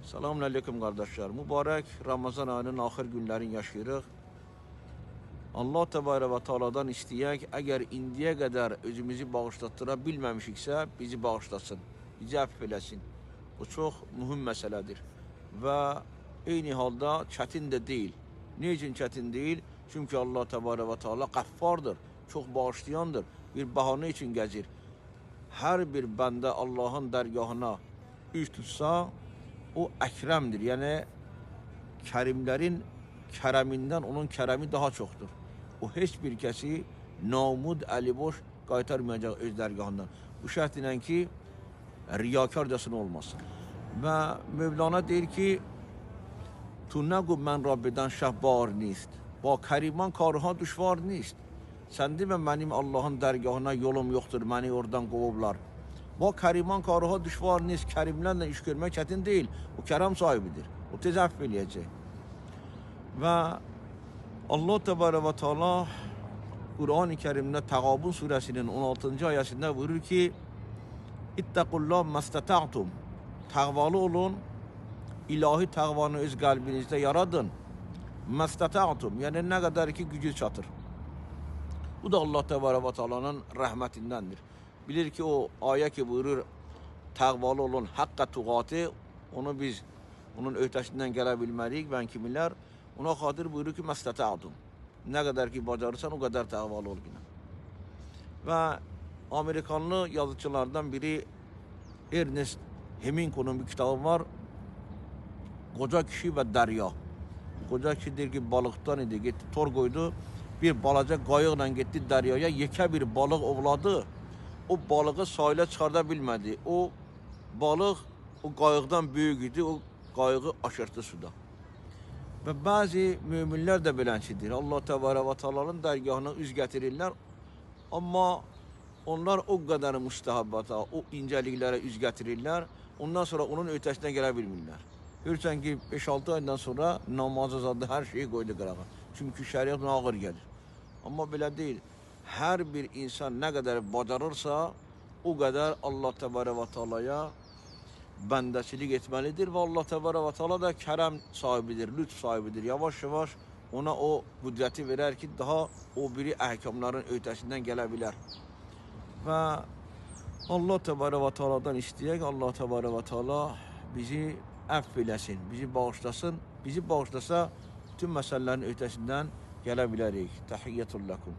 Selamünaleyküm kardeşler. Mübarek Ramazan ayının ahir günlerini yaşayırıq. Allah Tebarək ve Teala'dan istəyək, əgər indiyə qədər özümüzü bağışlatdıra bilməmişiksə, bizi bağışlasın, bizi əfv eləsin. Bu çox mühüm məsələdir və eyni halda çətin də deyil. Ne için çətin deyil? Çünki Allah Tebarək ve Teala qəffardır, çox bağışlayandır. Bir bahane için gəzir. Hər bir bəndə Allahın dərgahına üz tutsa, o əkrəmdir. Yəni, kərimlərin kərəmindən onun kərəmi daha çoxdur. O, heç bir kəsi namud, əliboş qaytarmayacaq öz dərgahından. Bu şərt ilə ki, riyakarcasına olmasın. Və Mevlana deyir ki, tu nəqub mən Rabbidən şəhbar nist. Ba kəriman karıha düşvar nist. Sən demə, mənim Allahın dərgahına yolum yoxdur, məni oradan qovublar. Bu kəriman karıha düşvar nist. Kərimlərlə iş görmək çətin deyil. O kərəm sahibidir. O tez əfv eləyəcək. Və Allah Tebarək ve Teala Kur'an-ı Kerim'de Təğabun suresinin 16. ayəsində buyurur ki, İttəqullah məstətə'tum. Təqvalı olun, ilahi təqvanı öz qəlbinizdə yaradın. Məstətə'tum, yəni nə qədər ki gücü çatır. Bu da Allah Tebarək ve Teala'nın rəhmətindəndir. Bilir ki, o ayə ki buyurur, təqvalı olun, həqqə tuğati, onu biz onun öhdəsindən gələ bilməliyik, mən kimilər, ona xatir buyurur ki, məstətə'tum. Nə qədər ki bacarırsan, o qədər təqvalı ol yine. Və Amerikanlı yazıcılardan biri Ernest Hemingway'ın bir kitabı var, Qoca Kişi və Dərya. Qoca kişi deyir ki, balıqdan idi, getdi, tor qoydu, bir balaca qayıqla getdi dəryaya, yekə bir balıq ovladı, o balığı sahilə çıxarda bilmədi. O balıq o qayıqdan böyük idi, o qayığı aşırtdı suda. Və bəzi müminlər də belənçidir. Allah Tebarək ve Teala'nın dərgahına üz gətirirlər. Amma onlar o qədər müstəhabbata, o incəliklərə üz gətirirlər. Ondan sonra onun ötəsinə gələ bilmirlər. Görürsən ki, 5-6 aydan sonra namazı zadı hər şeyi qoydu qırağa. Çünki şəriət ona ağır gəlir. Amma belə deyil. Hər bir insan nə qədər bacarırsa, o qədər Allah Tebarək ve Teala'ya bəndəçilik etməlidir və Allah Tebarək ve Teala da kərəm sahibidir, lütf sahibidir. Yavaş-yavaş ona o qüdrəti verər ki, daha o biri əhkamların ötəsindən gələ bilər. Və Allah Tebarək ve Teala'dan istəyək, Allah Tebarək ve Teala bizi əfv eləsin, bizi bağışlasın. Bizi bağışlasa, bütün məsələlərin ötəsindən gələ bilərik. Təhiyyətulləkum.